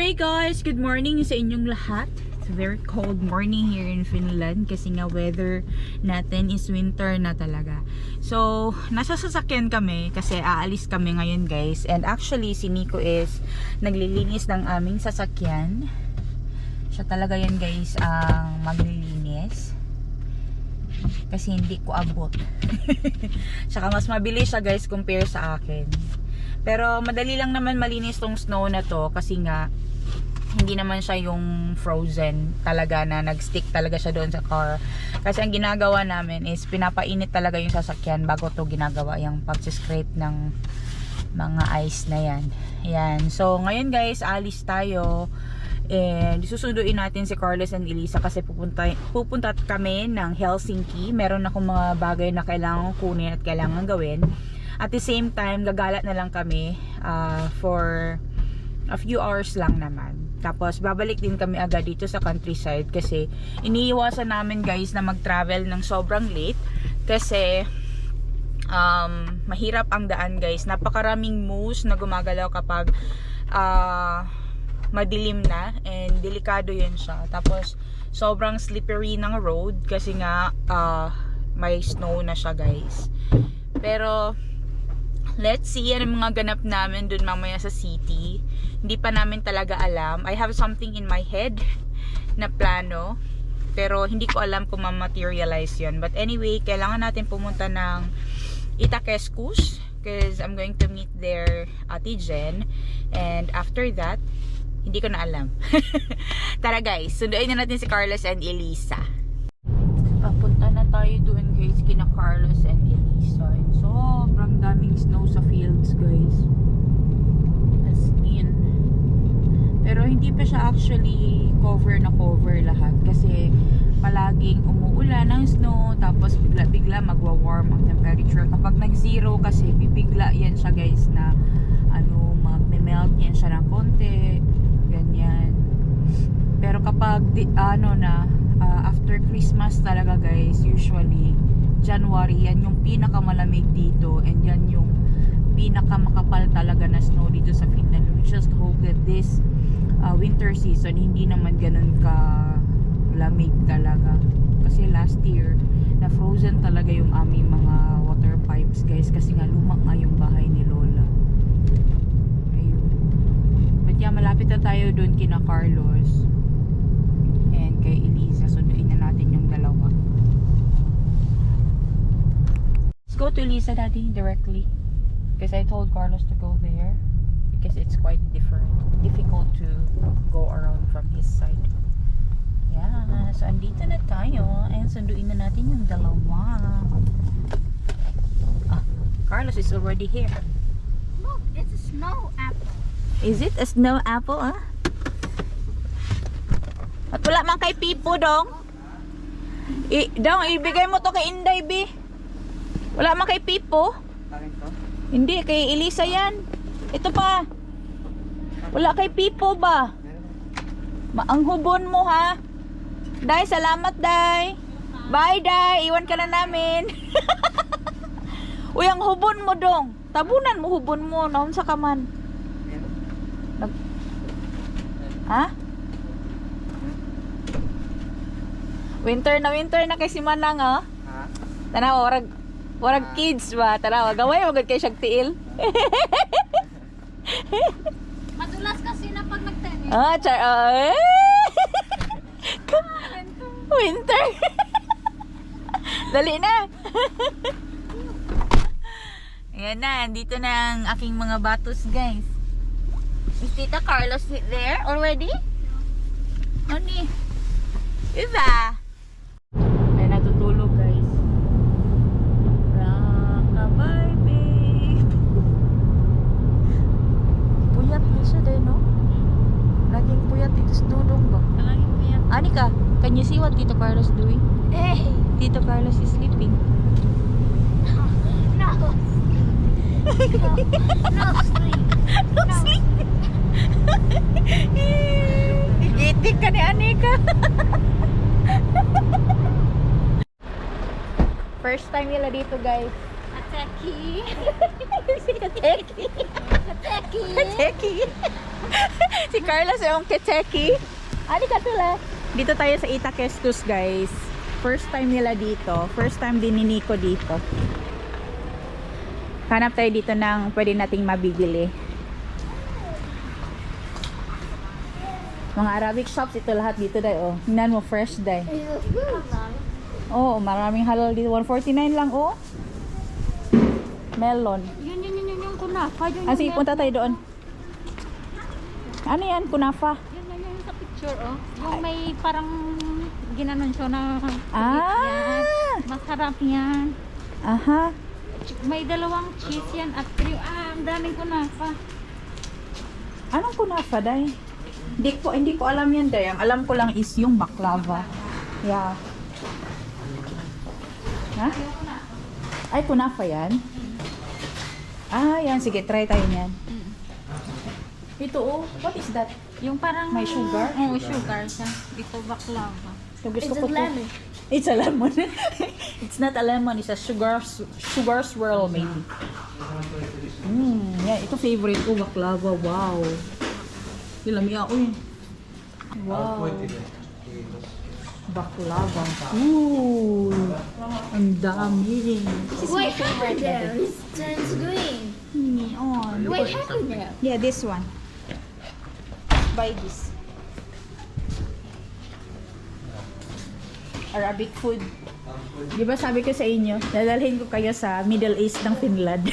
Anyway guys, good morning sa inyong lahat. It's a very cold morning here in Finland kasi nga weather natin is winter na talaga. So, nasa sasakyan kami kasi aalis kami ngayon guys. And actually, si Nico is naglilinis ng aming sasakyan. Siya talaga yan guys ang maglilinis. Kasi hindi ko abot. Saka mas mabilis siya guys compare sa akin. Pero madali lang naman malinis tong snow na to kasi nga hindi naman siya yung frozen talaga na nagstick talaga siya doon sa car. Kasi ang ginagawa namin is pinapainit talaga yung sasakyan bago to ginagawa yung pag-scrape ng mga ice na yan. Ayan. So ngayon guys, alis tayo. And susunduin natin si Carlos and Elisa kasi pupunta kami ng Helsinki. Meron akong mga bagay na kailangan kunin at kailangan gawin. At the same time, gagala na lang kami for a few hours lang naman. Tapos babalik din kami agad dito sa countryside kasi iniiwasan namin guys na mag-travel ng sobrang late kasi mahirap ang daan guys. Napakaraming moose na gumagalaw kapag madilim na and delikado yun siya. Tapos sobrang slippery ng road kasi nga may snow na siya guys. Pero let's see ano mga ganap namin dun mamaya sa city. Hindi pa namin talaga alam. I have something in my head na plano. Pero hindi ko alam kung ma-materialize yun. But anyway, kailangan natin pumunta ng Itakeskus because I'm going to meet their Ate Jen. And after that, hindi ko na alam. Tara guys, sunduin na natin si Carlos and Elisa. Papunta na tayo doon guys kina Carlos and Elisa. Sobrang daming snow sa fields guys. As in. Pero hindi pa siya actually cover lahat kasi palaging umuulan ng snow tapos bigla-bigla magwa-warm ang temperature. Kapag nag-zero kasi bibigla yan siya guys na magme-melt yan siya ng konti. Ganyan. Pero kapag after Christmas talaga guys, usually January, yan yung pinakamalamig dito and yan yung pinakamakapal talaga na snow dito sa Finland. We just hope that this winter season hindi naman ganun ka lamig talaga. Kasi last year na frozen talaga yung aming mga water pipes guys kasi nga luma nga yung bahay ni Lola. Ayun. But yeah, malapit na tayo dun kina Carlos and kay Elisa. Sunduin na natin yung dalawa. Let's go to Elisa daddy directly because I told Carlos to go there because it's quite difficult to go around from his side. Yeah, so andito na tayo and sunduin na natin yung dalawa. Carlos is already here. Look, it's a snow apple. Is it a snow apple? At wala man kay Pipo dong. Ibigay mo to kay Inday B. Wala man kay Pipo. Hindi, kay Elisa yan. Ito pa. Wala kay Pipo ba? Ang hubon mo ha. Day, salamat Day. Bye Day, iwan ka na namin. Uy, ang hubon mo dong. Tabunan mo hubon mo. Naon sa kaman. Ha? Winter na kay si Manang oh. Tanaw, warag kids ba? Tanaw, gaway magod kay siyang tiil. Madulas kasi na pag nagtenis. Winter. Dali na. Ayan na, dito na ang aking mga batos guys. Is Tita Carlos there already? Noni. Iba. Ay natutulog guys. Rockabye babe. Puyat na siya din no? Laging puyat dito sa dudong ba? Laging puyat. Anika, can you see what Tito Carlos doing? Tito Carlos is sleeping. No. No sleep. No sleep. Gigitik ka ni Anika. First time nila dito guys. Ateki. Si Kateki. Ateki. Kateki. Si Carla sa yung Keteki. Ani ka tula. Dito tayo sa Itakeskus, guys. First time nila dito. First time din ni Nico dito. Hanap tayo dito ng pwede nating mabibili. Mga Arabic shops, ito lahat dito dahil. Oh. Tingnan mo, fresh dahil. Oh, maraming halal dito. 149 lang, oh. Melon. Yun yung kunafa. Yun, Sige, punta tayo doon. Ano yan, kunafa? Yun sa picture, oh. Yung may parang ginanon siya na Ah! yan. Masarap yan. Aha. May dalawang cheese yan at cream. Ang daming kunafa. Anong kunafa, day? Hindi ko alam yan, day. Ang alam ko lang is yung baklava. Yeah. Ha? Ay, kunafa yan? Ah, yan. Sige, try tayo yan. Ito, oh. What is that? Yung parang... May sugar? Oo, sugar siya. Ito baklava. So, gusto ko lemon. It's a lemon. It's not a lemon. It's a sugar swirl, maybe. Yeah, ito favorite ko, baklava. Wow. Ilami ako yun. Wow. Baklava. Ooh. Ang dami. This is my favorite. It turns green. On. Wait, hang there. Yeah, this one. Buy this. Arabic food. Di ba sabi ko sa inyo, dadalhin ko kayo sa Middle East ng Finland.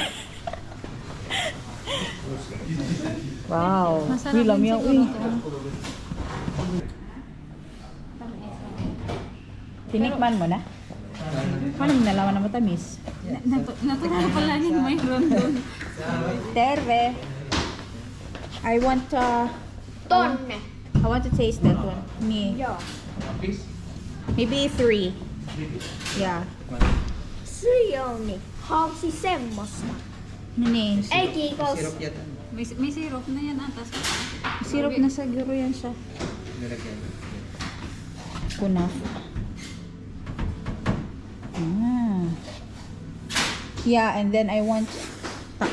Wow. Masarap Uy, din lamyaw. siguro Uy. to. Tinikman mo na? Paano mo nalaman na matamis? Natutunan pala niya mayroon doon. Terve. I want to taste that one. Me. Yeah. Maybe 3. Yeah. Suyoni. Hausi semmosta. Nini. Eki kos. May syrup na yan atas. Syrup na siguro yan siya. Kunaf. Ah. Yeah, and then I want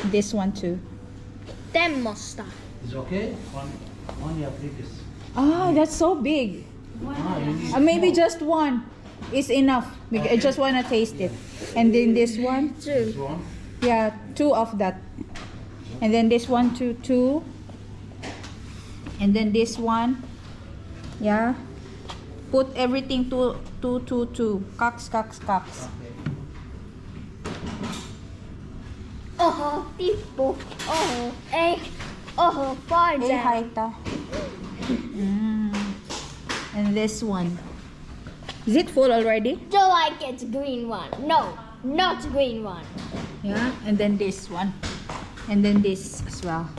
this one too. Temmosta. It's okay? One yeah, please. Ah, that's so big. Maybe just one is enough. I just want to taste it. And then this one. This one? Yeah, 2 of that. And then this one, two. And then this one. Yeah. Put everything two. Cox. Oho, tipo. Oho, oho, pardon. Hey, Haita. And this one. Is it full already? Do I get green one? No, not green one. Yeah. And then this one. And then this as well.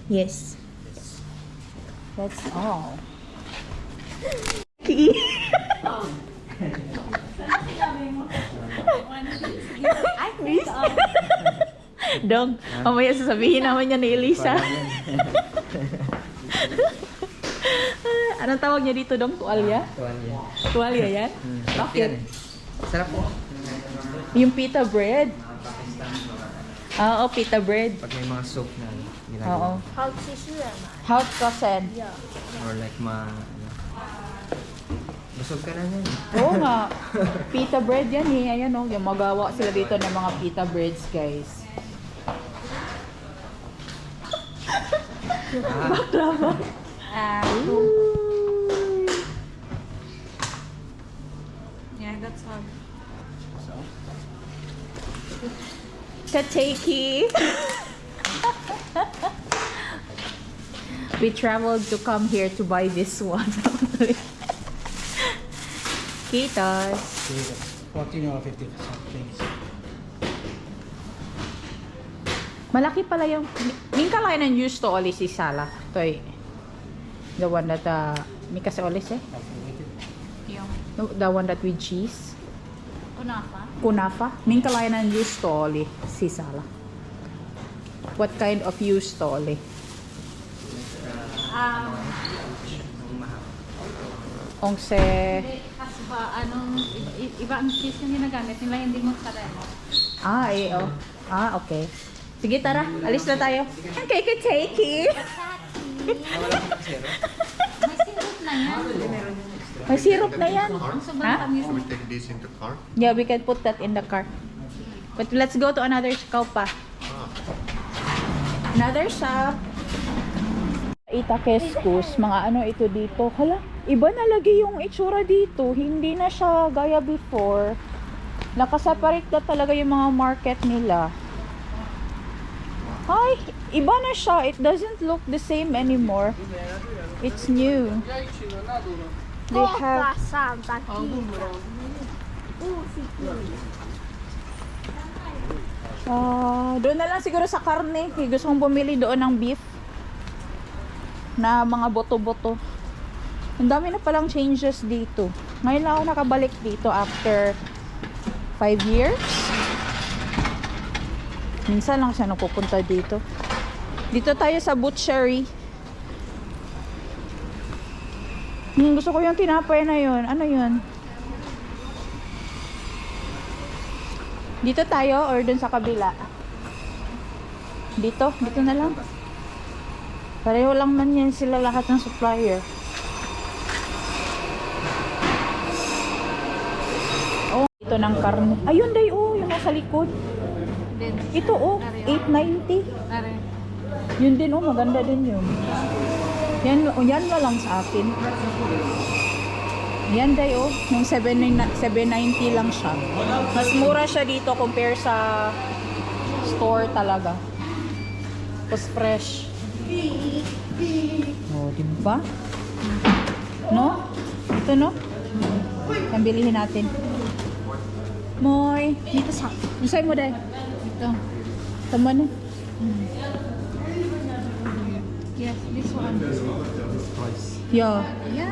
Yes. That's all. I miss. Dong, mamaya sasabihin naman niya ni Elisa. Anong tawag niya dito, Dong? Tuwalya? Tuwalya. Tuwalya yan? Sarap Bakit? yan eh. Sarap po. Yung pita bread. Oo, pita bread. Pag may mga soup na Oo. ginagawa. Hausi suyama. Hot kasen. Yeah. Or like busog ka na yan. Oo nga. Pita bread yan eh. Ayan o. Yung magawa sila dito ng mga pita breads, guys. Baklava. Yeah, that's all. Kateki. We traveled to come here to buy this one. Kitas. 14 or 50%, please. Malaki pala yung... Minka lang ng used to olis si Sala. Ito eh. The one that... may kasi olis eh. Yung The one that with cheese. kunafa. Kunafa. Minka lang ng used to oli si Sala. What kind of used to oli? Ongse... Kasi ba, iba ang cheese yung ginagamit nila, hindi mozzarella. Ah, eh, oh. Ah, okay. Sige, tara. Alis na tayo. Okay, take it. May sirup na May syrup na yan. yan. Ang sobrang Ha? tamis. Should we take this in the car? Yeah, we can put that in the car. But let's go to another shop pa. Another shop. Itakeskus. Mga ano ito dito. Hala, iba na lagi yung itsura dito. Hindi na siya gaya before. Nakaseparate na talaga yung mga market nila. Hi, iba na siya. It doesn't look the same anymore. It's new. They have doon na lang siguro sa karne. Gusto kong bumili doon ng beef na mga boto-boto. Ang dami na palang changes dito. Ngayon lang ako nakabalik dito after 5 years. Minsan lang siya napupunta dito. Dito tayo sa butchery. Gusto ko yung tinapay na yun. Ano yun? Dito tayo or dun sa kabila? Dito na lang. Pareho lang man yan sila lahat ng supplier. Oh, ito ng karne. Ayun day yung nasa likod. Ito 890. Are. Yun din maganda din yun. Yan na lang sa akin. Yan day yung 790 lang siya. Mas mura siya dito compare sa store talaga. Tapos fresh. Oh, diba? No? Ito no? Yan bilihin natin. Moy, dito sa. Isay mo day. Ito. Tama na. Yes, this one. Yeah. Yeah.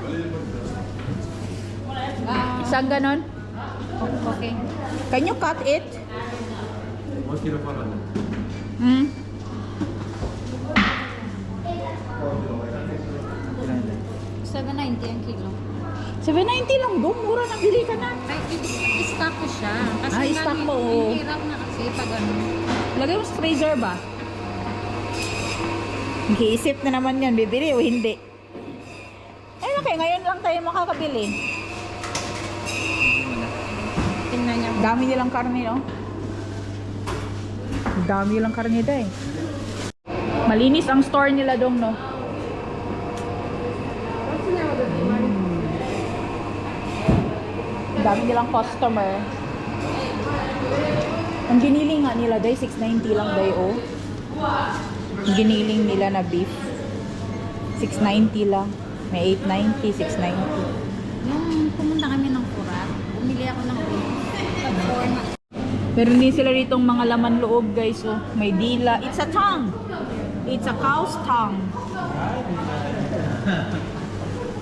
Isang ganon? Okay. Can you cut it? Hmm? $7.90 ang kilo. 790 lang doon. Mura na. Bili ka na. Ay, i-stock ko siya. Kasi I-stock mo, oo. Ang hirap na kasi pag ano. Lagay mo sa freezer ba? Nag-iisip na naman yan. Bibili o hindi? Eh, okay. Ngayon lang tayo makakabili. Tingnan niya. Dami nilang karne, no? Dami nilang karne dahil. Malinis ang store nila dong, no? Dami nilang customer. Ang giniling nga nila dahil 690 lang dahil, Ang giniling nila na beef 690 lang. May 890, 690. Yung pumunta kami ng Kurat, bumili ako ng beef. Meron din sila ditong mga laman loob, guys. May dila. It's a tongue. It's a cow's tongue.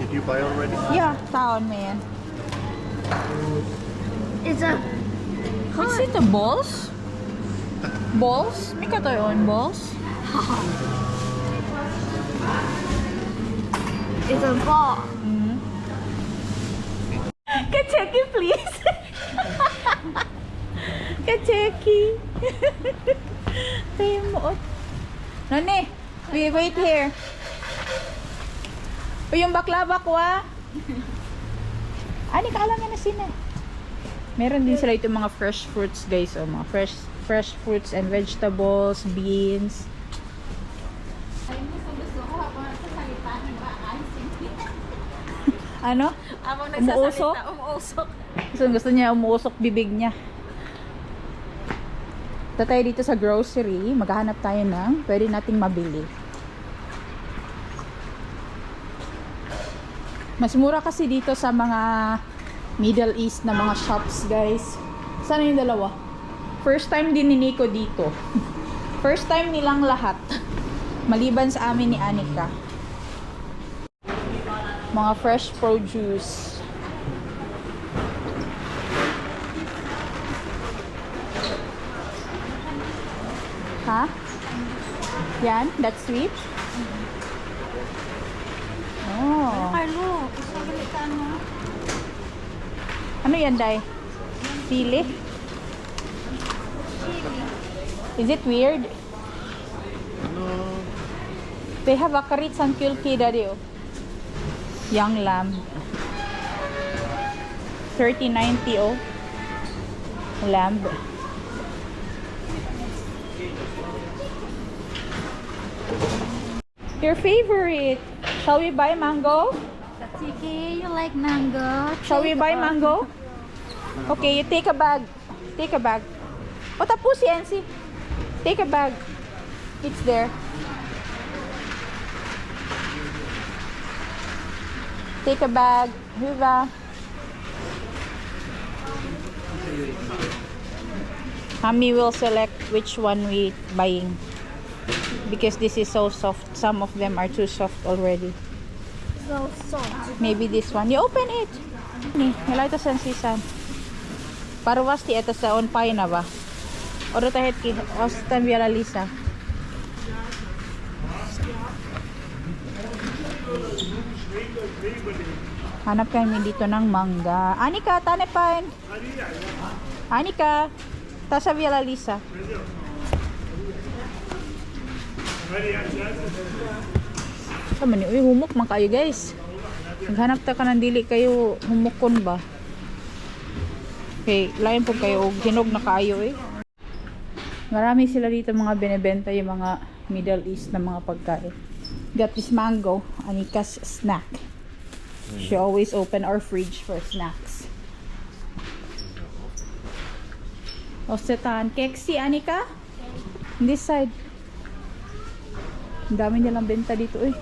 Did you buy already? Yeah, taon man. It's a Is it a balls? Balls? May ka tayo on balls? it's a ball. Kacheki, please. Kacheki. Tayo mo. Nani, wait here. O yung baklava ko Ani ka alam na sina. Meron din sila itong mga fresh fruits, guys. Mga fresh fruits and vegetables, beans. Ano? Umuusok? Umuusok. Gusto niya umuusok bibig niya. Ito tayo dito sa grocery. Maghahanap tayo ng pwede nating mabili. Mas mura kasi dito sa mga Middle East na mga shops, guys. Sana yung dalawa? First time din ni Nico dito. First time nilang lahat. Maliban sa amin ni Anika. Mga fresh produce. Ha? Yan? That's sweet? Oh. Carlo, isagalitan mo. Ano yan, Day? Sili? Is it weird? They have a karits and kilki daddy. Oh. Young lamb. 30.90 oh. Lamb. Your favorite. Shall we buy mango? Sige, you like mango? Shall we buy mango? Okay, you take a bag. Take a bag. O tapos si NC. Take a bag. It's there. Take a bag. Viva. Mommy will select which one we buying. Because this is so soft. Some of them are too soft already. So soft. Maybe this one. You open it. Ni, nila ito sa sisan. Parwas ti ito sa on pay na ba? Oro tahet ki Austin Villa Lisa. Hanap kami dito ng mangga. Anika, tanepan. Anika, ta sa Villa Lisa. Tama ni, uy, humok man kayo guys. Naghanap ta ka ng dili kayo humukon ba? Okay, lain po kayo og hinog na kayo eh. Marami sila dito mga binebenta yung mga Middle East na mga pagkain. Got this mango, Anika's snack. She always open our fridge for snacks. Osetan, keksi Anika? This side. Ang dami nilang benta dito eh.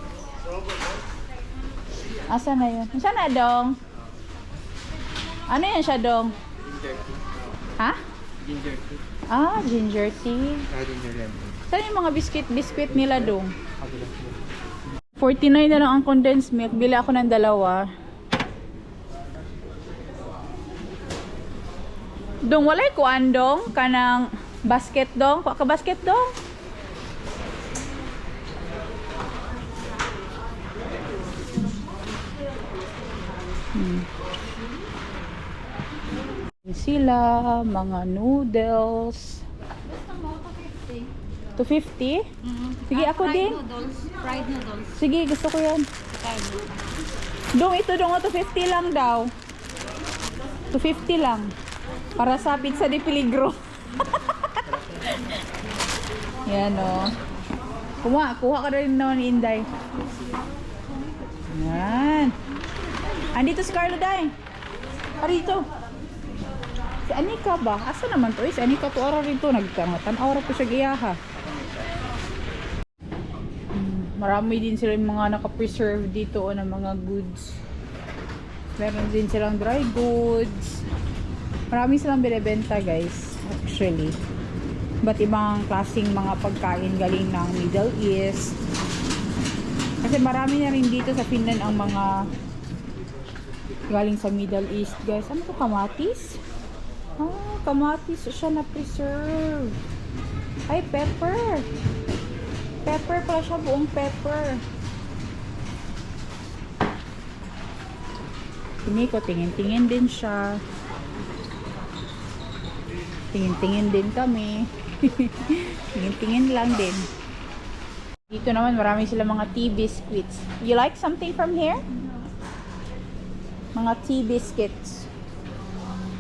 Asa na yun? Asa na dong? Ano yan siya dong? Ginger tea. Ha? Ginger tea. Ah, ginger tea. Ginger lemon. Saan yung mga biscuit nila dong? Kabilang po. 49 na lang ang condensed milk. Bili ako ng dalawa. Dong, walay kuan dong? Kanang basket dong? Kuha ka basket dong? Sila, mga noodles. Gusto mo, 250. 250? Sige, ako fried din. Noodles. Fried noodles. Sige, gusto ko yan. Dong, ito dong, 250 lang daw. 250 lang. Para sa pizza de peligro. Yan o. Kuha ka rin naman ni Inday. Yan. Andito si Carlo Day. Arito. Si Anika ba? Asa naman to? Si Anika to araw rito. Nagkangatan. Araw po siya giyaha. Marami din sila yung mga naka-preserve dito o ng mga goods. Meron din silang dry goods. Marami silang binibenta guys. Actually. Ba't ibang klaseng mga pagkain galing ng Middle East. Kasi marami na rin dito sa Finland ang mga galing sa Middle East guys. Ano to? Kamatis? Ah, kamatis siya na preserve. Ay, pepper. Pepper pala siya, buong pepper. Hindi ko, tingin-tingin din siya. Tingin-tingin din kami. Tingin-tingin lang din. Dito naman, marami sila mga tea biscuits. You like something from here? Mga tea biscuits.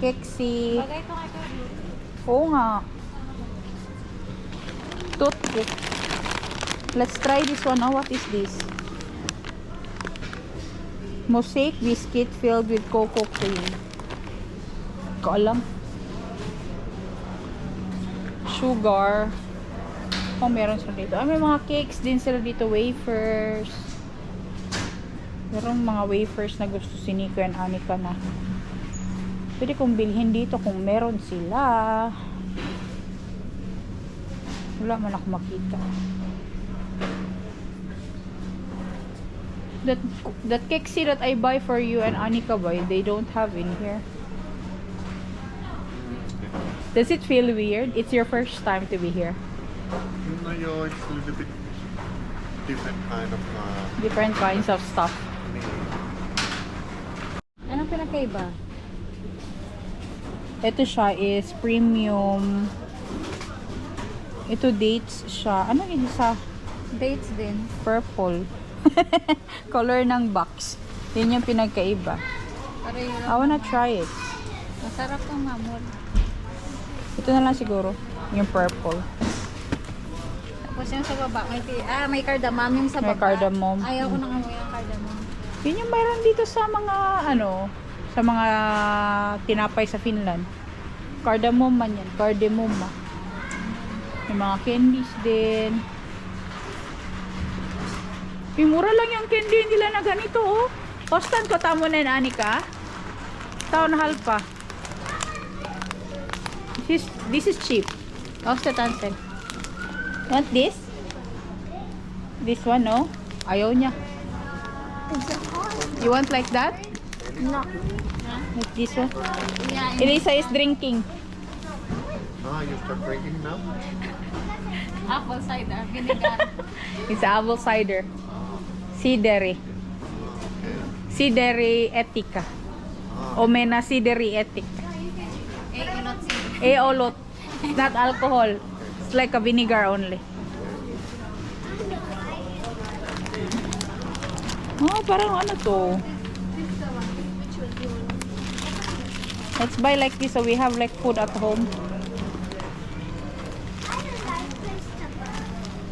Keksi. Bagay ito kay Carlo. Oo nga. Toothpick. Let's try this one. Oh, what is this? Mosaic biscuit filled with cocoa cream. Ko alam. Sugar. Oh, meron sila dito. Ah, may mga cakes din sila dito. Wafers. Merong mga wafers na gusto si Nico and Anika na. Pwede kong bilhin dito kung meron sila. Wala man ako makita. That keksi that I buy for you and Anika buy, they don't have in here. Does it feel weird? It's your first time to be here. No, it's a little bit different kind of Different kinds of stuff. meal. Anong pinakaiba? Ito siya is premium. Ito dates siya. Ano yung isa? Dates din. Purple. Color ng box. Yun yung pinagkaiba. Pareho lang. I wanna try it. Masarap tong mamol. Ito na lang siguro. Yung purple. Tapos yung sa baba, may cardamom yung sa baba. May cardamom. Ayaw ko nang amoy ng cardamom. Yun yung mayroon dito sa mga sa mga tinapay sa Finland. Cardamom man yan. Cardamom. May mga candies din. Yung mura lang yung candy nila na ganito, oh. Kostan ko tamo na yan, Anika. Taon na halpa. This is cheap. Kostan tansel. Want this? This one, no? Ayaw niya. You want like that? No. Like this one? Yeah, Elisa is drinking. Ah, you start drinking now? apple cider vinegar. It's apple cider. Sideri. Sideri etika. Omena sideri etika. Olot. It's not alcohol. It's like a vinegar only. Oh, parang ano to? Let's buy like this so we have like food at home.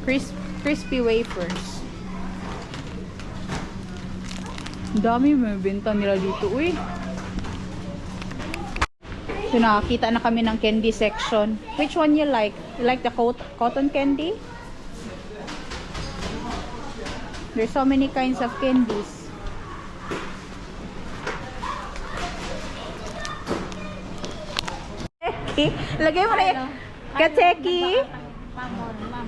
Crispy wafers. Dami may benta nila dito, uy. So nakakita na kami ng candy section. Which one you like? You like the cotton candy? There's so many kinds of candies. Lagay mo na yung Kacheki. Mamon.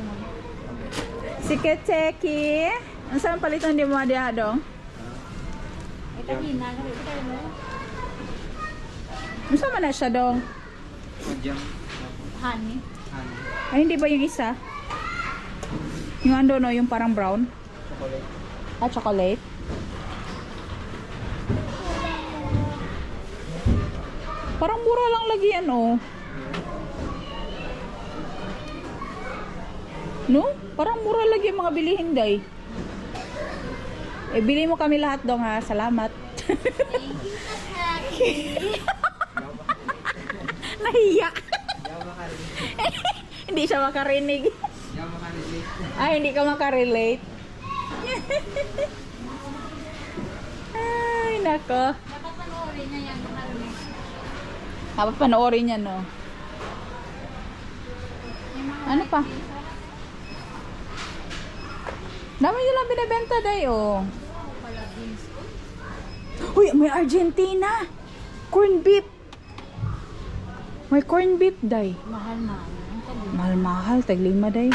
Si Kacheki. Ang saan palitan di mo adiha dong? Ito hina ka rin no. Ang saan man na siya dong? Medium. Honey. Ay hindi ba yung isa? Yung ando no, yung parang brown? Chocolate. Ah, chocolate. Parang mura lang lagi yan, oh. No? Parang mura lagi yung mga bilihin, day. Eh, bili mo kami lahat dong, ha. Salamat. Nahiyak. Hindi siya makarinig. Ay, hindi ka makarelate. Ay, nako. Dapat panoorin niya yan kung narinig. Dapat panoorin niya, no? Ano pa? Dami nila binibenta, day, oh. Uy, may Argentina. Corn beef. May corn beef, day. Mahal. Mahal-mahal, taglima, day.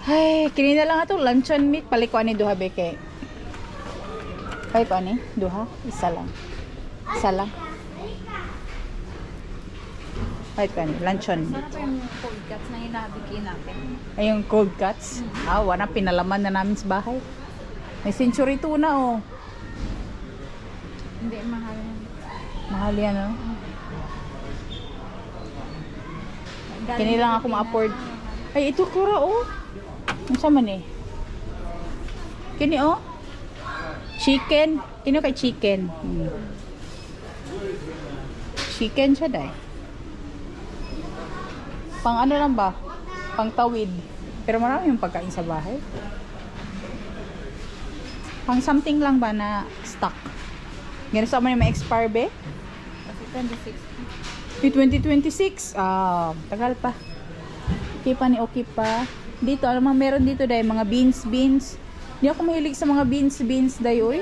Ay, kinina lang ato luncheon meat. Palikuan ni Duha, beke. Kaya pa ni? Duha? Isa lang. Isa lang. Kaya pa ni? Luncheon meat. Sana pa yung cold cuts na hinabigay natin. Ay, yung cold cuts. Ah, wala. Pinalaman na namin sa bahay. May century tuna, oh. Hindi, mahal. Mahal yan, oh. Kini lang ako ma-afford. Ay, ito kura, oh. Ano sa man, eh? Kini, oh. Chicken. Kino kay chicken. Chicken siya, day. Pang ano lang ba? Pang tawid. Pero marami yung pagkain sa bahay. Pang something lang ba na stock? Ganun sa man yung ma-expire, be? Kasi 26. 2026. Ah, tagal pa. Okay pa ni okay pa. Dito, alam mo, meron dito dahil mga beans. Hindi ako mahilig sa mga beans dahil, uy.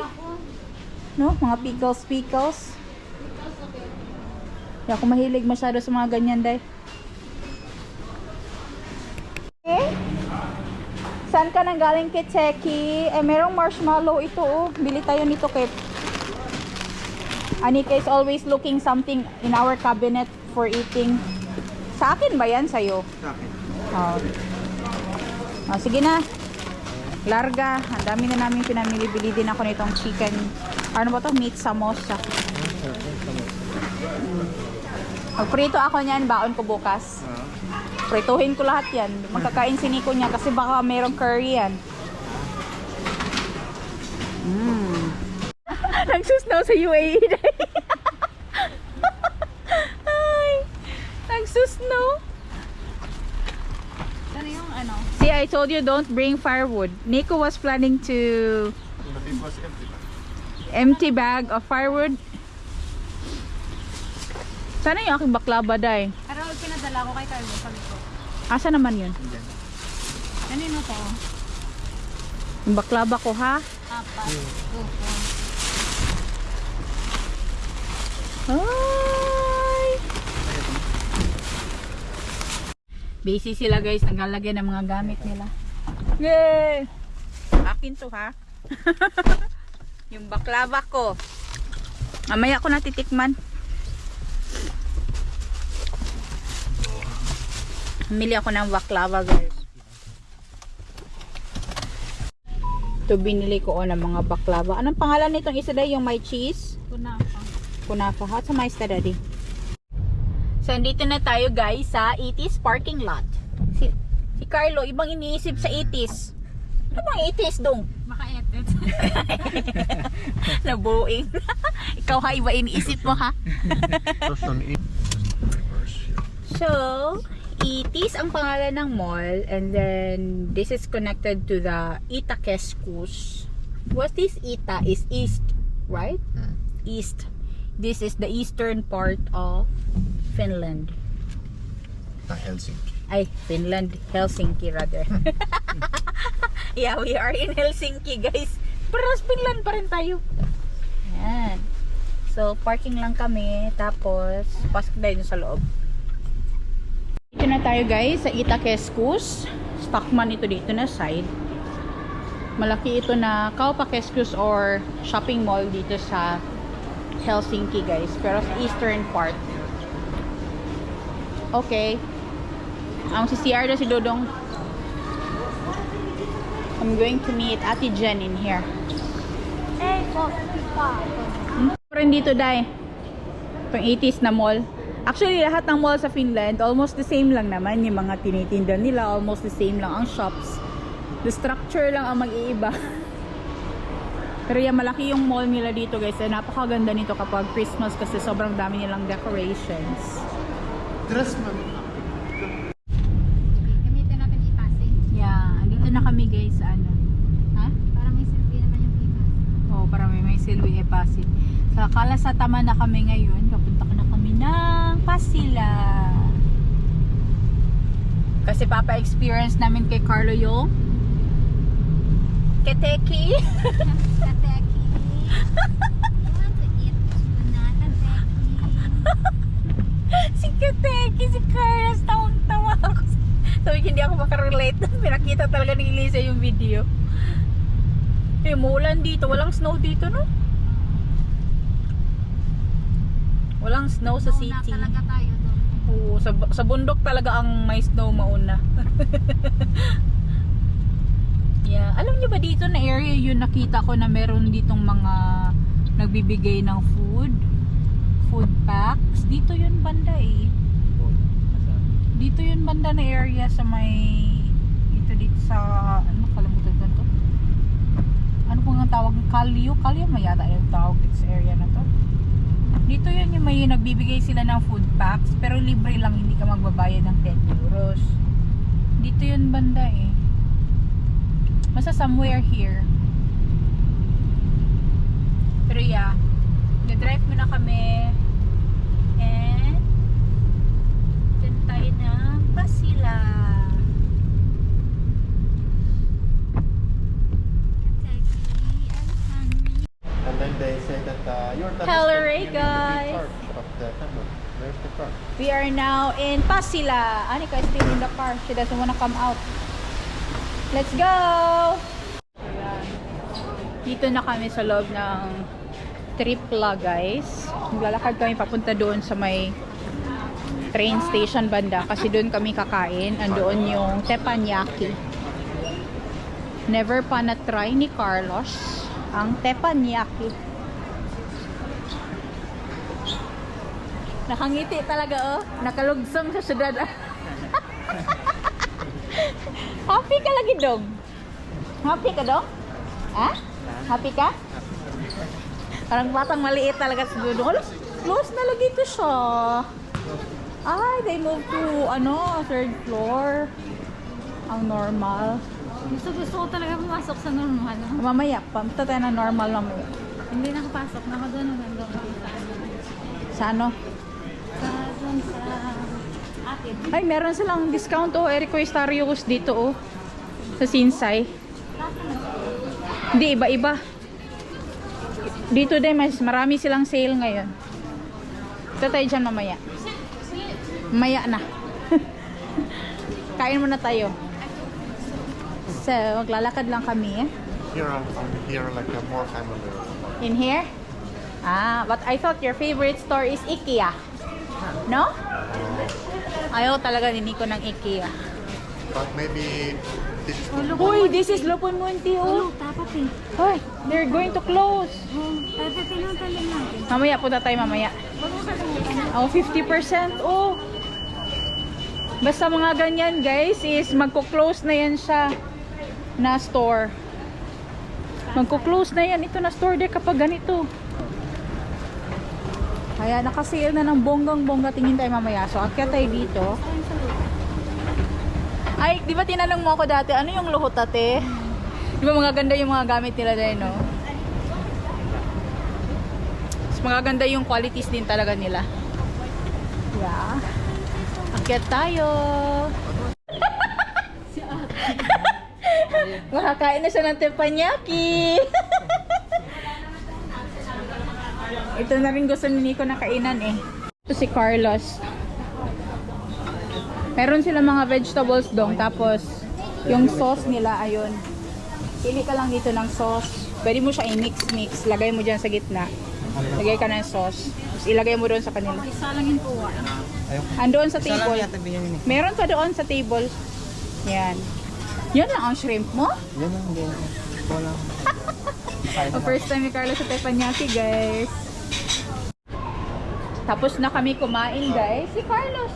No? Mga pickles. Hindi ako mahilig masyado sa mga ganyan dahil. Okay? Saan ka nang galing kay Cheki? Eh, merong marshmallow ito, oh. Bili tayo nito kay Anika is always looking something in our cabinet for eating. Sa akin ba yan? Sa'yo? Sa akin. Oh. Oh, sige na. Larga. Ang dami na namin pinamili-bili din ako nitong chicken. Ano ba to? Meat samosa. Magprito ako niyan. Baon ko bukas. Prituhin ko lahat yan. Magkakain si Nico niya kasi baka mayroong curry yan. Nagsusnow sa UAE. Ay, nagsusnow. Ano yung ano? See, I told you don't bring firewood. Nico was planning to But it was empty. empty bag of firewood. Sana yung aking baklava, day. Pero pinadala ko kay Carlo, sabi ko. Asa naman yun? Kanino to? Yung baklava ko, ha? 4. Hi! Busy sila guys, naglalagay ng mga gamit nila. Yay! Akin to, ha? Yung baklava ko. Mamaya ko natitikman. Bumili ako ng baklava guys. Ito binili ko ng mga baklava. Anong pangalan nitong isa day? Yung may cheese? Kunafa. Kunafa. Hot sa mais daddy. So, andito na tayo guys sa 80s parking lot. Si Carlo, ibang iniisip sa 80s. Ano bang 80s dong? Maka-edit. Nabuing. Ikaw ha, iba iniisip mo ha? Just on it. So, 80s ang pangalan ng mall, and then this is connected to the Itakeskus. What is Ita is east, right? East. This is the eastern part of Finland. Helsinki. Ay, Finland, Helsinki rather. Yeah, we are in Helsinki guys. Pero Finland pa rin tayo. Ayan. So, parking lang kami. Tapos, pasok tayo dun sa loob. Dito na tayo guys sa Itakeskus. Stockman ito dito na side. Malaki ito na Kaupakeskus or shopping mall dito sa Helsinki guys. Pero sa eastern part. Okay. Ang si CR na si Dodong. I'm going to meet Ate Jen in here. Eh, Rin dito dai. Pang 80s na mall. Actually, lahat ng mall sa Finland, almost the same lang naman. Yung mga tinitinda nila, almost the same lang ang shops. The structure lang ang mag-iiba. Pero yan, malaki yung mall nila dito guys. Napakaganda nito kapag Christmas kasi sobrang dami nilang decorations. Dress man. Gamitin natin ipasing. Yeah, andito na kami guys sa ano. Ha? Para may selfie naman yung ipasing. Oo, para may silbi e Pasig. Sa Kalasatama na kami ngayon. Kapunta ko na kami ng Pasila. Kasi papa-experience namin kay Carlo yung Keteki. Kateki. You want to eat banana teki? Si Keteki, si Carlo. Tawang-tawa ako. Sabi hindi ako makarelate. Pinakita talaga ni Elisa yung video. Eh, muulan dito. Walang snow dito, no? Walang snow sa city. Na talaga tayo doon. Oo, sa bundok talaga ang may snow mauna. Yeah, alam niyo ba dito na area yun nakita ko na meron ditong mga nagbibigay ng food packs. Dito yun banda eh. Dito yun banda na area sa may dito sa ano kalimutan ko to. Ano po nga tawag? Kalyo mayata yung tawag dito sa area na to. Dito yun yung may nagbibigay sila ng food packs pero libre lang, hindi ka magbabayad ng 10 euros. Dito yun banda eh. Basta somewhere here. Pero yeah, nag-drive muna kami and dyan tayo ng Pasila. Kateki, I'm hungry. And then they say that your Hello, Ray, guys. Of the camera. Where's the car? We are now in Pasila. Anika is still in the car. She doesn't wanna come out. Let's go! Ayan. Dito na kami sa loob ng Tripla guys. Maglalakad kami papunta doon sa may train station banda kasi doon kami kakain. Andoon yung teppanyaki. Never pa na-try ni Carlos ang teppanyaki. Nakangiti talaga oh. Nakalugsong sa syudad. Happy ka lagi, dong? Happy ka, dong? Ha? Happy ka? Parang batang maliit talaga sa dudong. Alam, close na lagi ito siya. Ay, they moved to, third floor. Ang normal. Gusto ko talaga pumasok sa normal. No? Mamaya, pamta tayo na normal mamaya. Hindi nakapasok. Nakadoon hanggang Sa ano? doon sa atin. Ay, meron silang discount Erico Estarios dito sa Sinsay. Hindi, iba-iba. Dito din, mas marami silang sale ngayon. Ito tayo dyan mamaya. Mamaya na. Kain muna tayo. So, maglalakad lang kami. Here like a more familiar. In here? But I thought your favorite store is IKEA. No? Ayaw talaga ni Nico ng IKEA. But maybe this is Uy, this is Lupon Munti, Dapat eh. Hoy, they're going to close. Dapat tinutulong natin. Mamaya, punta tayo mamaya. 50%. Basta mga ganyan, guys, is magko-close na yan siya na store. Magko-close na yan. Ito na store din kapag ganito. Kaya nakasale na ng bonggang-bongga. Tingin tayo mamaya. So, akyat tayo dito. Ay, di ba tinanong mo ako dati, ano yung luhot ate? Di ba mga ganda yung mga gamit nila din, no? Mas mga ganda yung qualities din talaga nila. Yeah. Akyat tayo. Makakain na siya ng teppanyaki. Ito na rin gusto ni Nico na kainan eh. Ito si Carlos. Meron sila mga vegetables dong. Tapos, yung sauce nila, ayun. Pili ka lang dito ng sauce. Pwede mo siya i-mix-mix. Lagay mo dyan sa gitna. Lagay ka ng sauce. Tapos ilagay mo doon sa kanila. Isa lang yung tuwa. Andoon sa table. Meron pa doon sa table. Yan. Yan lang ang shrimp mo? Yan lang din. Wala. First time ni Carlos sa teppanyaki, guys. Tapos na kami kumain, guys. Si Carlos.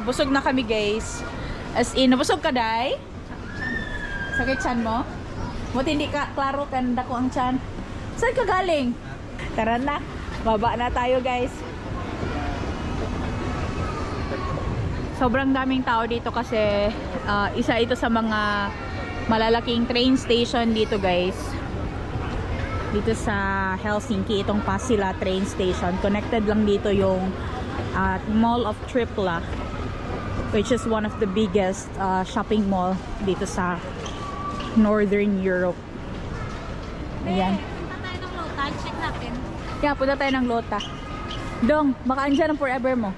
Busog na kami, guys. As in, nabusog ka, day? Sakit chan mo? Buti hindi ka klaro kanda ko ang chan. Saan ka galing? Tara na. Baba na tayo, guys. Sobrang daming tao dito kasi isa ito sa mga malalaking train station dito, guys. Dito sa Helsinki, itong Pasila train station. Connected lang dito yung Mall of Tripla, which is one of the biggest shopping mall dito sa Northern Europe. Ayan. Punta tayo ng Lota. Check natin. Yeah, punta tayo ng Lota. Dong, baka andyan ang forever mo.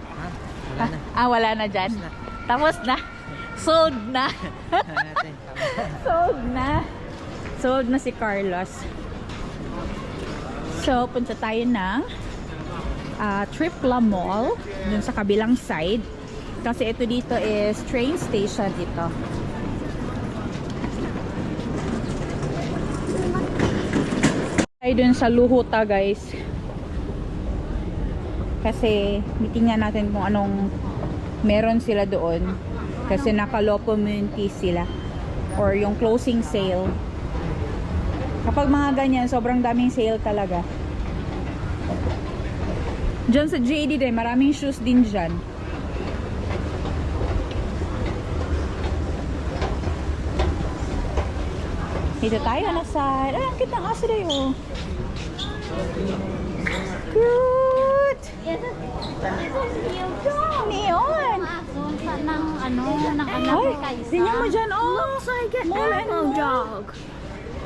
Wala na dyan. Tapos na. Sold na. Sold na. Sold na si Carlos. So, punta tayo ng Tripla Mall. Dun sa kabilang side. Kasi ito dito is train station ito. Tayo dun sa Luhuta, guys. Kasi titingnan natin kung anong meron sila doon. Kasi naka-locomunti sila. Or yung closing sale. Kapag mga ganyan, sobrang daming sale talaga. Diyan sa JD din, maraming shoes din dyan. Dito tayo na side. Ay, ang cute ng aso rin, oh. Cute! Neon! Ng anak Ay, kaysa. tingnan mo dyan, oh! Looks like an Mall and animal Mall. dog.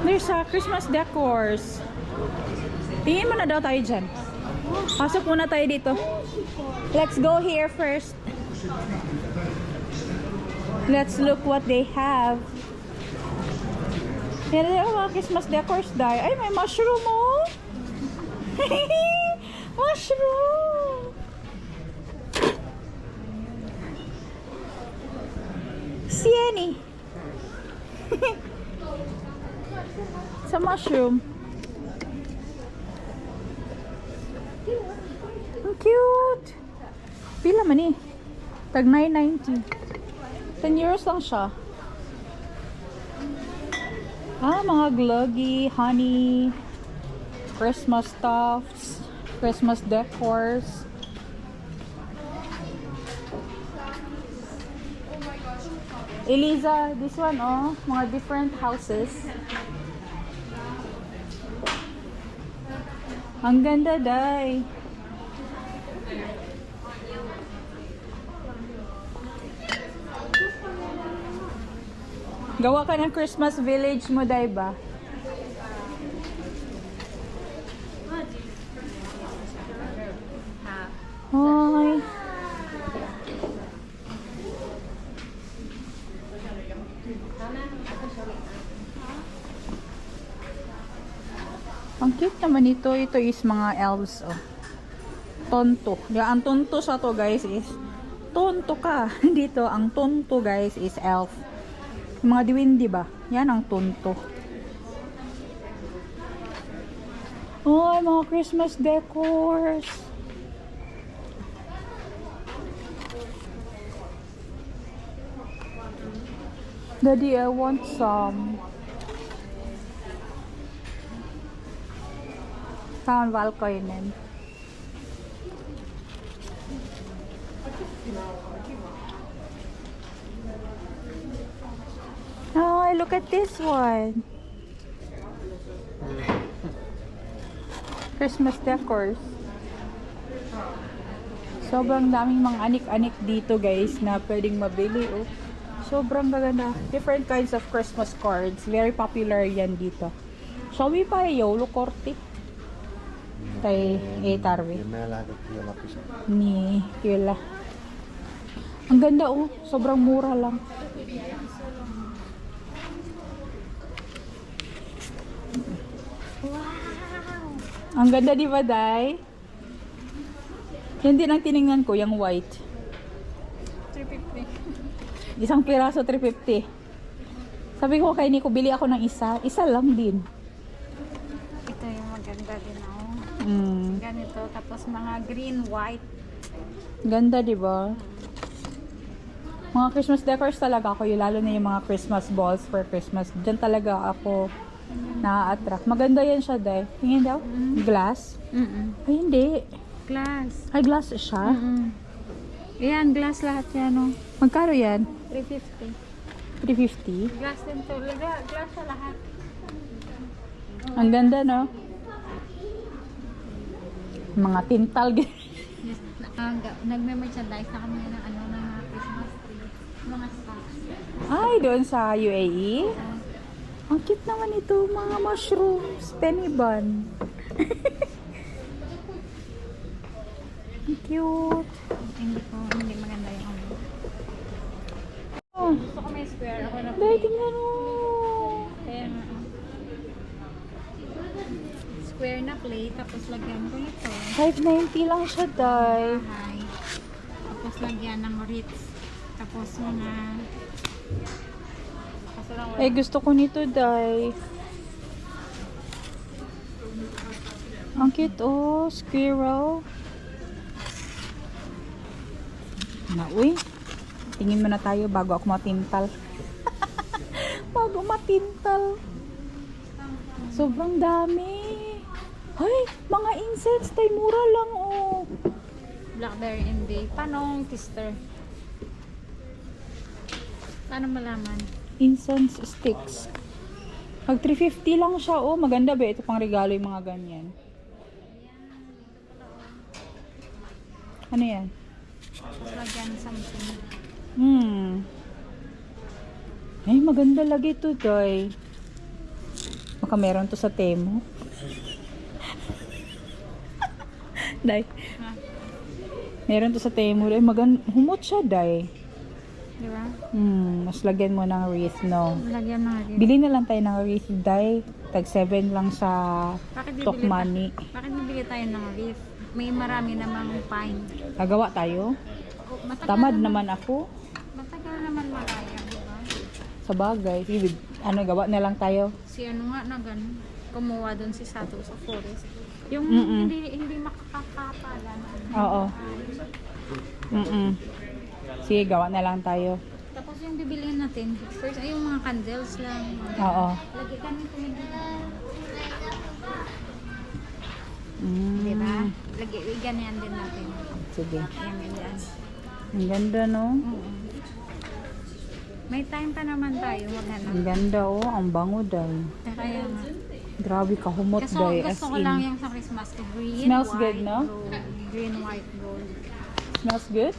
There's Christmas decors. Tingin mo na daw tayo dyan. Pasok muna tayo dito. Let's go here first. Let's look what they have. Yan na mga Christmas decors dahil. Ay, may mushroom, oh! Mushroom! Sienny! Sa mushroom. Ang cute! Pila man eh. Tag 9.90. 10 euros lang siya. Mga gluggy, honey, Christmas stuffs, Christmas decors. Eliza, this one, oh, mga different houses. Ang ganda, day. Gawa ka ng Christmas village mo, day ba? Hi. Ang cute naman ito. Ito is mga elves, oh. Tonto. Ang tonto sa to, guys, is tonto ka. Dito, ang tonto, guys, is elf. Yung mga diwindi ba? Yan ang tonto. Oh, mga Christmas decors. Daddy, I want some. Saan Valkoinen? Oh, look at this one. Christmas decors. Sobrang daming mga anik-anik dito, guys, na pwedeng mabili, oh. Sobrang gaganda. Different kinds of Christmas cards. Very popular yan dito. Shall we buy YOLO kortti? Tai tarve. Ni kila. Ang ganda, oh. Sobrang mura lang. Wow. Ang ganda, di ba, Day? Yan din ang tiningnan ko, yung white. 350. Isang piraso, 350. Sabi ko kay Nico, bili ako ng isa. Isa lang din. Ito yung maganda din, oh. Mm. Ganito. Tapos mga green, white. Ganda, di ba? Mga Christmas decors talaga ako, yung lalo na yung mga Christmas balls for Christmas. Diyan talaga ako na-attract. Maganda yan siya, Day. Tingin daw? Glass? Ay, hindi. Glass. Ay, glass siya? Ayan, glass lahat yan, oh. Magkano yan? 350. 350? Glass din to. Glass sa lahat. Ang ganda, no? Mga tintal. Yes. Nagme-merchandise na kami ng ano, ng mga Christmas tree. Mga stocks. Ay, doon sa UAE? Ang cute naman ito, mga mushrooms. Penny bun. Ang cute. Hindi maganda yung ano. Oh, Gusto ko may square. Ako na Day, tingnan mo. Ayan, square na plate. Tapos lagyan ko ito. 590 lang siya, Day. Bahay. Tapos lagyan ng Ritz. Tapos mga... Eh, gusto ko nito, Day. Ang cute, oh. Squirrel. Uy. Tingin muna tayo bago ako matintal. Bago matintal. Sobrang dami. Ay, mga incense, Tay. Mura lang, oh. Blackberry MD. Paano tester? Paano malaman? Incense sticks. Pag 350 lang siya, oh. Maganda ba? Ito pang regalo yung mga ganyan. Ano yan? Tapos lagyan ng something. Ay, maganda lagi ito, Day. Baka meron to sa Temu. Day. Meron to sa Temu. Ay, humot siya, Day. Di ba? Mas lagyan mo ng wreath, no? Lagyan ng Ritz. Bili na lang tayo ng wreath, Day. Tag 7 lang sa Talk Money. Bakit bibili tayo ng Ritz? May marami namang pine. Gagawa tayo? Matagal Tamad naman ako. Matagal naman malaya, di ba? Sa bagay. Gawa na lang tayo. Si ano nga na ganun, kumuha doon si Sato sa forest. Yung hindi makakapala na. Oo. Sige, gawa na lang tayo. Tapos yung bibiliin natin. First, ay yung mga candles lang. Oo. Lagi kami ito. Mm. Diba? Lagi, ganyan din natin. Sige. Yan, yan. Ang ganda, no? Oo. May time pa naman tayo maghanap. Ang ganda, oh. Ang bango, day. Kaya nga. Grabe, kahumot, Gusto, day. As gusto ko lang in. yung sa Christmas. Green, Smells white, good, no? gold. Green, white, gold. Smells good?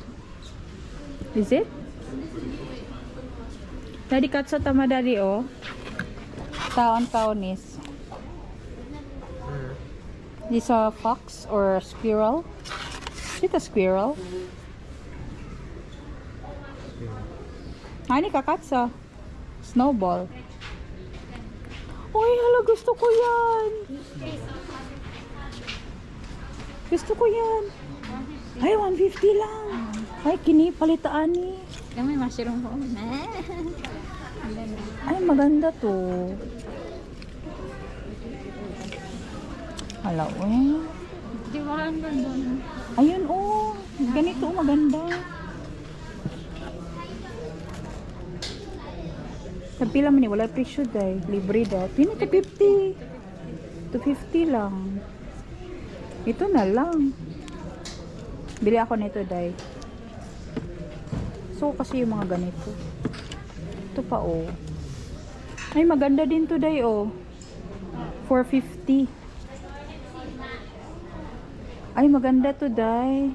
Is it? Daddy, cut sa tama, daddy, oh. Taon-taon is. This a fox or a squirrel? Is it a squirrel? Ani kakatsa? Snowball. Uy, hala, gusto ko yan. Gusto ko yan. Ay, 150 lang. Ay, kini palitaan ni. Kami mushroom po. Ay, maganda to. Hala, uy. Di ba ang ganda? Ayun, oh. Ganito, maganda. Nagpila man ni, wala presyo day. Libre daw. Pino, 250. 250 lang. Ito na lang. Bili ako nito day. So, kasi yung mga ganito. Ito pa, oh. Ay, maganda din to day, oh. 450. Ay, maganda to day.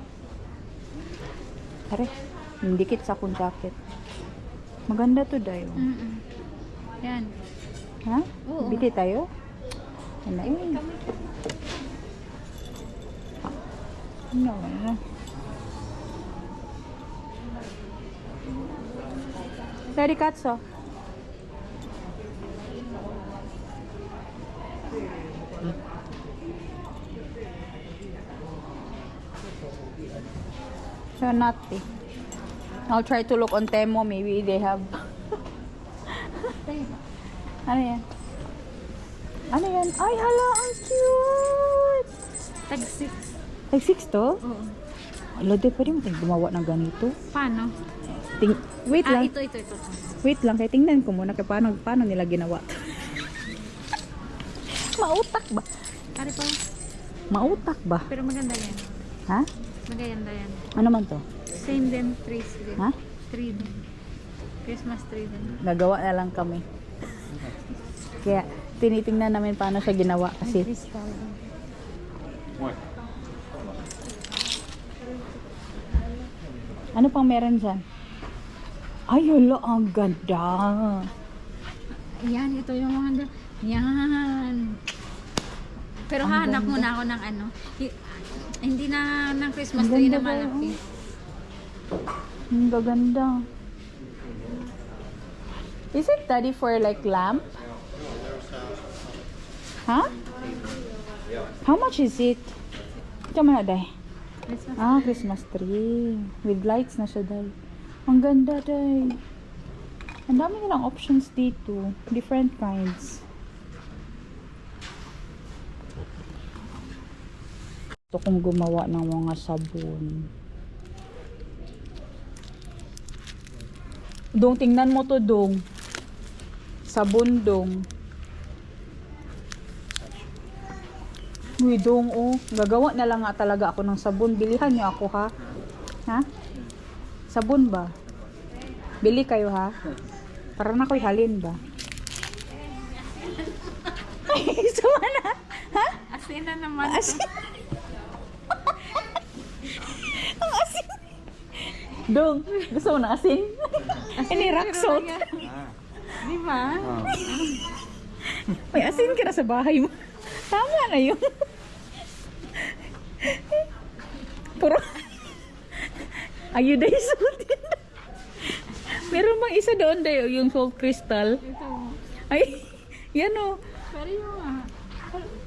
Tara, dikit sa akong jacket. Maganda to day, oh. Yan. Ha? Oo. Bili tayo? Ano eh? No. Daddy Katso. So not eh. I'll try to look on Temo. Maybe they have. Ano yan? Ano yan? Ay, hala, ang cute! Tag 6. Tag 6 to? Oo. Ala, di pa rin mo gumawa ng ganito. Paano? Wait lang. Ito. Wait lang, kaya tingnan ko muna kaya paano nila ginawa. Mautak ba? Kari pa. Mautak ba? Pero maganda yan. Ha? Maganda yan. Ano man to? Same din, trees din. Ha? Tree din. Christmas tree din. Nagawa na lang kami. Kaya tinitingnan namin paano siya ginawa kasi Crystal. ano pang meron dyan? Ay, hala, ang ganda. Yan, ito yung mga... Yan. Pero Ang hanap ganda. muna ako ng ano. Hindi na ng Christmas Ang tree ganda na ba malaki. Ang gaganda. Is it daddy for like lamp? Huh? How much is it? Tama na, day. Christmas Ah, Christmas tree. With lights na siya, day. Ang ganda, day. Ang dami nilang options dito. Different kinds. Gusto kong gumawa ng mga sabon. Dong, tingnan mo to, Dong. Sabon, Dong. Uy, Dong, oh. Gagawa na lang nga talaga ako ng sabon. Bilihan niyo ako, ha? Ha? Sabon ba? Bili kayo, ha? Para na ko'y halin ba? Ay, suma na. Ha? Asin na naman. Asin. Ang asin. Dong, gusto mo ng asin? Ini rock salt. Di ba? May asin ka na sa bahay mo. Tama na yun. Puro. Ayun, day salt. Meron bang isa doon, day, yung salt crystal? Ito. Ay, yan o. Pero yung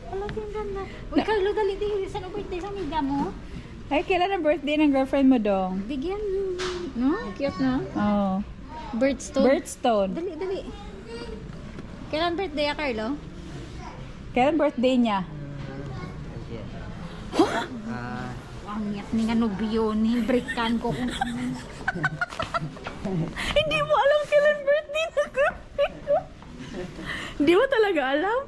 Wala yung ganda. Uy, Carlo, dali di. Saan ang birthday sa amiga mo? Ay, kailan ang birthday ng girlfriend mo, Dong? Bigyan. No? Cute, no? Oh. Birdstone. Birthstone. Dali. Kailan birthday ya, Carlo? Kailan birthday niya? Ang yak ni nga nobyo ni breakan ko. Hindi mo alam Di mo talaga alam?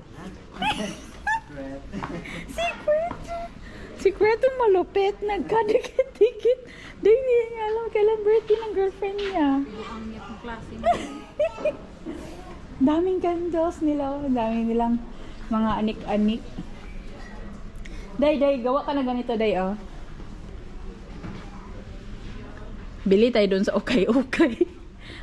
Secret. Secretong malupit. Nagkadikit-dikit. Di niya alam kailan birthday ng girlfriend niya. Ang yung klase mo. Daming candles nila. Daming nilang mga anik-anik. Day, gawa ka na ganito, Day, oh. Bili tayo dun sa ukay-ukay.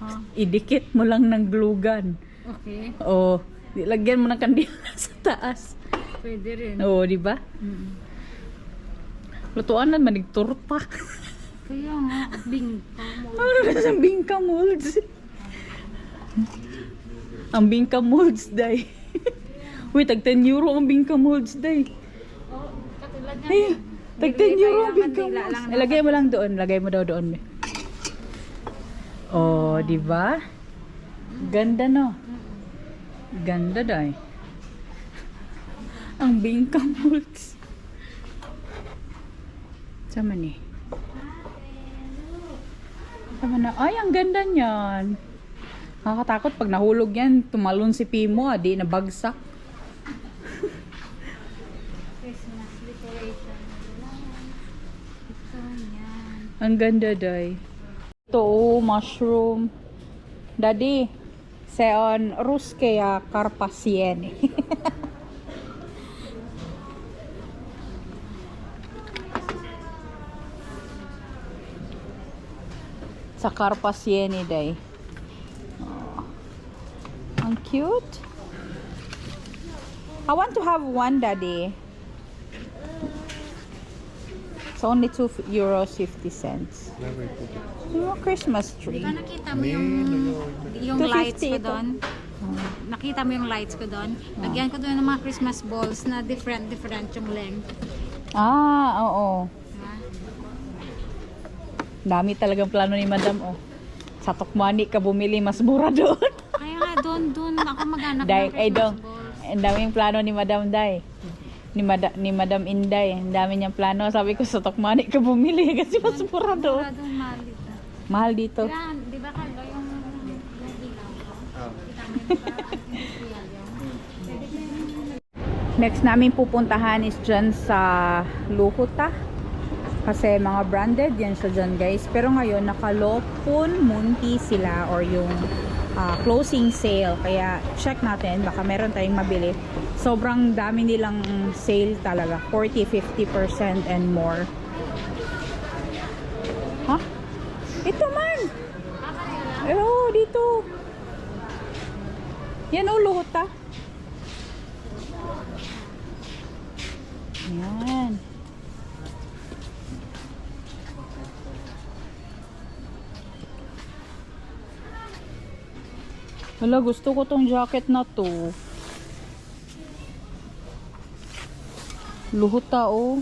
Huh? Idikit mo lang ng glue gun. Okay. Oh, lagyan mo ng kandila sa taas. Pwede rin. Oh, di ba? Lutuan na manigturta. Kaya nga, bingka mo. Ano na sa bingka molds? Ang bingka molds, Day. Uy, tag 10 euro ang bingka molds, Day. Oh, katulad niya. Ay, tag 10 euro ang bingka Kandila molds. lang. Lagay mo lang doon. Lagay mo daw doon. Oh, di ba? Ganda, no? Ganda, Day. Ang bingka molds. Sama ni. Sama na. Ay, ang ganda niyan. Nakakatakot pag nahulog yan. Tumalon si Pimo, di nabagsak. Christmas decoration. Ito yan. Ang ganda, Day. Ito, oh, mushroom. Daddy, seon ruskea karpasiene. Sa karpasiene, Day. Oh. Ang cute. I want to have one, Daddy. It's only €2.50. Yung Christmas tree. Diba nakita mo yung lights ko doon? Nakita mo yung lights ko doon? Lagyan ko doon ng mga Christmas balls na different yung length. Ah, oo. Diba? Dami talagang plano ni Madam, oh. Sa Tokmani ka bumili, mas mura doon. Kaya nga doon ako maghanap Day, ng ay Christmas dong. balls. Ang daming plano ni Madam Day. Ni Madam Inday. Ang dami niyang plano. Sabi ko sa Tokmani ka bumili kasi mas mura doon. Mura doon, mahal dito. Mahal dito. Di ba Carlo, yung ilaw ko? Kita mo yung industrial yung... Next namin pupuntahan is dyan sa Luhuta. Kasi mga branded yan siya dyan, guys. Pero ngayon, nakalopon munti sila or yung closing sale. Kaya check natin. Baka meron tayong mabili. Sobrang dami nilang sale talaga. 40-50% and more. Ha? Ito man! Oh, dito. Yan o, Luhuta. Yan. Wala, gusto ko tong jacket na to. Luhuta, oh.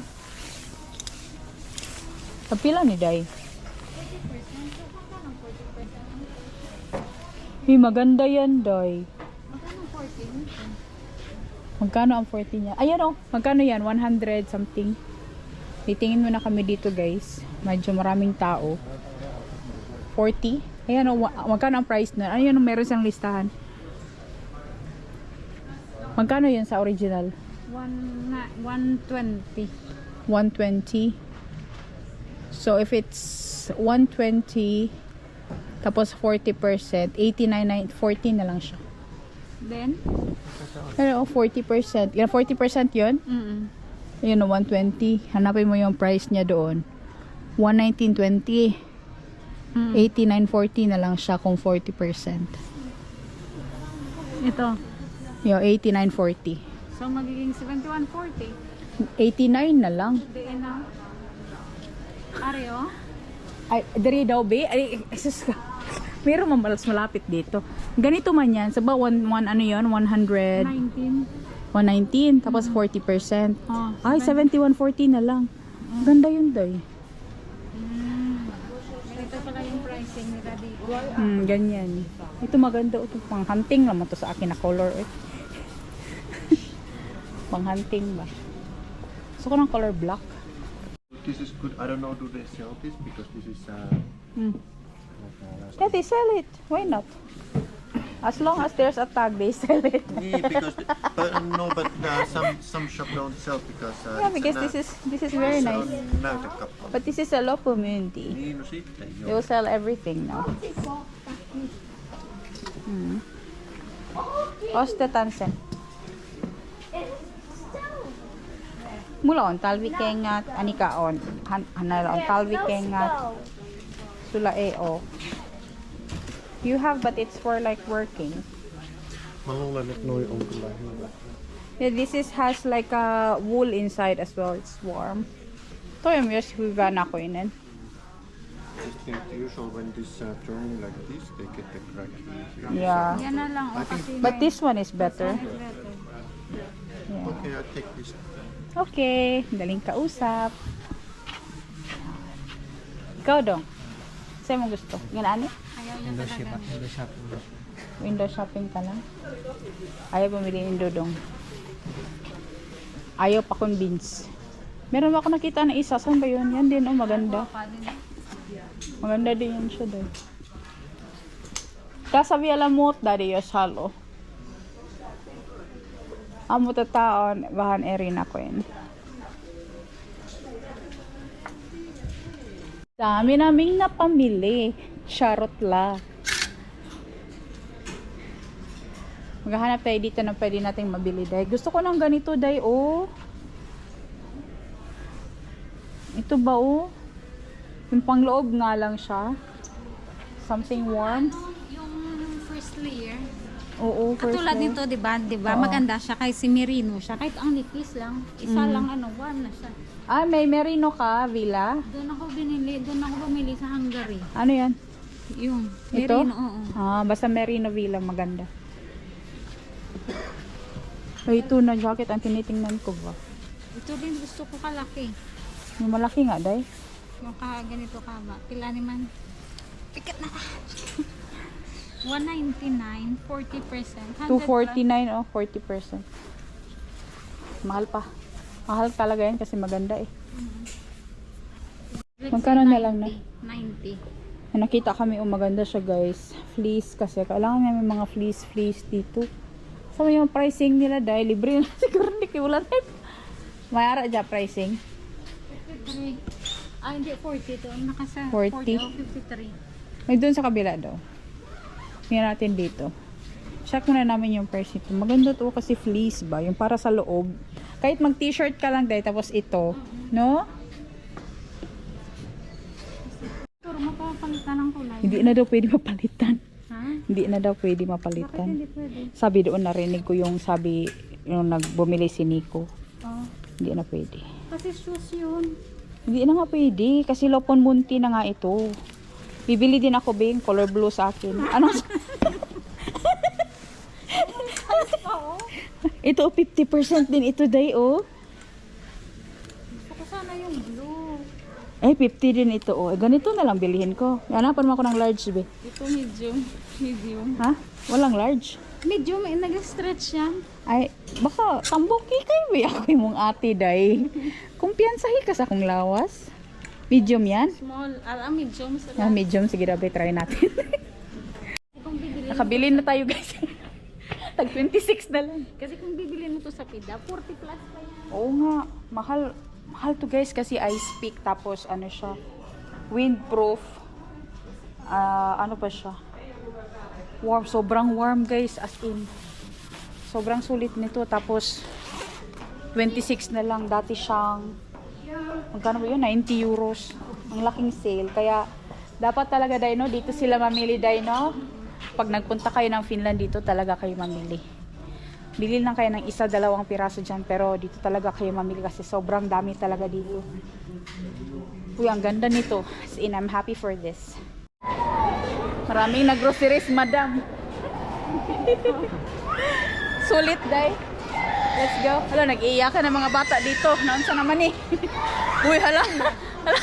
Kapila ni Day? Maganda yan, Day. Magkano ang 14 niya? Ayan, oh. Magkano yan? 100 something. Titingin muna kami dito, guys. Medyo maraming tao. 40. Ayan, oh. Magkano ang price na? Ayan, oh. Meron siyang listahan. Magkano yan sa original? 120. 120. So, if it's 120, tapos 40%, 89, 14 na lang siya. Then? Pero 40%. Yan, 40% yun? Yun, 120. Hanapin mo yung price niya doon. 119.20. 89.40 na lang siya kung 40%. Ito. Yung 89.40. So, magiging 71.40. 89 na lang. Diin na. Areo? Ay, dari daw, be? Ay, Jesus ka. Meron mamalas malapit dito. Ganito man yan. Saba, ano yun? 100. 19. 119. Tapos 40%. Oh, Ay, 71.40 na lang. Ganda yun, Day. Ito pala yung pricing nila dito. Ganyan. Ito maganda. Ito pang hunting naman to sa akin na color. Pang hunting ba? Gusto ko ng color black. This is good. I don't know do they sell this because this is Yeah, they sell it. Why not? As long as there's a tag, they sell it. Yeah, because but some shop don't sell because Yeah, because this is very nice. näytekappale. But this is a lopumyynti. Niin, no sitten They joo. will sell everything now. Ostetaan sen. Mulla on talvikengät, Anika on, hänellä on talvikengät, sulla ei oo. You have, but it's for like working. Mä luulen, että noi on kyllä hyvä. Yeah, this has like a wool inside as well, it's warm. Toi on myös hyvän näköinen. I think usual when this turning like this, they get the crack easier. Yeah. Yan na lang. O, kasi But this one is better. better. Okay, I take this. Okay, daling kausap. Ikaw dong. Sa'yo mo gusto? Ganaan Ayaw niya Window talaga. shop, window shop. Window shopping ka lang? Ayaw bumili ng dodong. Ayaw pa convince. Meron ako nakita na isa. Saan ba yun? Yan din, oh, maganda. Maganda din yan siya doon. Tässä vielä muut daddy, jos haluaa. Mutta tää on vähän erinäköinen. Dami naming napamili. Charot la. Maghahanap tayo dito na pwede nating mabili, day. Gusto ko ng ganito, day, oh. Ito ba, oh? Yung pangloob nga lang siya. Something warm. Yung first layer. Oo, first Katulad layer. nito, di ba? Oo. Maganda siya kay si Merino siya. Kahit ang nipis lang. Isa lang warm na siya. Ah, may merino ka, Villa? Doon ako bumili sa Hungary. Ano yan? Yung Ito? Merino, oo. Ah, basta merino Villa, maganda. Ay, ito na jacket ang tinitingnan ko ba? Ito din gusto ko kalaki. Yung malaki nga, day. Yung ganito ka ba? Pila naman. Pikat na. 199, 40%. 249 oh, 40%. Mahal pa. Mahal talaga yan kasi maganda eh. Magkano na lang na? 90. Nakita kami maganda siya, guys. Fleece kasi kailangan namin mga fleece dito. Sa yung pricing nila dahil libre na siguro hindi kiwala na. Mayara dyan pricing. 53. Ah, hindi 40 to. Nakasa 40? 40 o 53. May doon sa kabila daw. Tingnan natin dito. Check muna namin yung price nito. Maganda to kasi fleece ba? Yung para sa loob. Kahit mag t-shirt ka lang dahil tapos ito. No? Pero mapapalitan ng kulay. Hindi na daw pwede mapalitan. Ha? Hindi na daw pwede Bakit mapalitan. hindi pwede? Sabi doon narinig ko yung sabi yung nagbumili si Nico. Oh. Hindi na pwede. Kasi shoes yun. Hindi na nga pwede kasi Lopon Munti na nga ito. Bibili din ako Bing, color blue sa akin. Ano? Ito 50% din ito day oh. Gusto ko sana yung blue. Eh 50 din ito oh. Ganito na lang bilihin ko. Hanapan mo ako ng large be. Ito medium. Medium. Ha? Walang large. Medium, nag-stretch yan. Ay, baka tamboki kayo be ako yung ate day. Kumpiyansahi ka sa akong lawas. Medium yan? Small. Medium. Ah, medium. Sige, dapat try natin. Kung bibili Nakabili na tayo guys. Tag 26 na lang. Kasi kung bibili mo to sa PIDA, 40 plus pa yan. Oo nga. Mahal. Mahal to guys kasi ice peak. Tapos ano siya. Windproof. Ano pa siya. Warm. Sobrang warm guys. As in. Sobrang sulit nito. Tapos 26 na lang. Dati siyang magkano ba yun? 90 euros. Ang laking sale. Kaya dapat talaga Dino. Dito sila mamili Dino. Pag nagpunta kayo ng Finland dito talaga kayo mamili. Bili lang kayo ng isa, dalawang piraso dyan. Pero dito talaga kayo mamili kasi sobrang dami talaga dito. Uy, ang ganda nito. As in, I'm happy for this. Maraming nag-groceries, madam. Sulit, day. Let's go. Hala, nag-iiyakan ng mga bata dito. Naunsa naman eh. Uy, hala. Hala.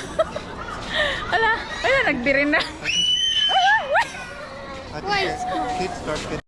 Hala. Hala, nagbirin na. I think kids start getting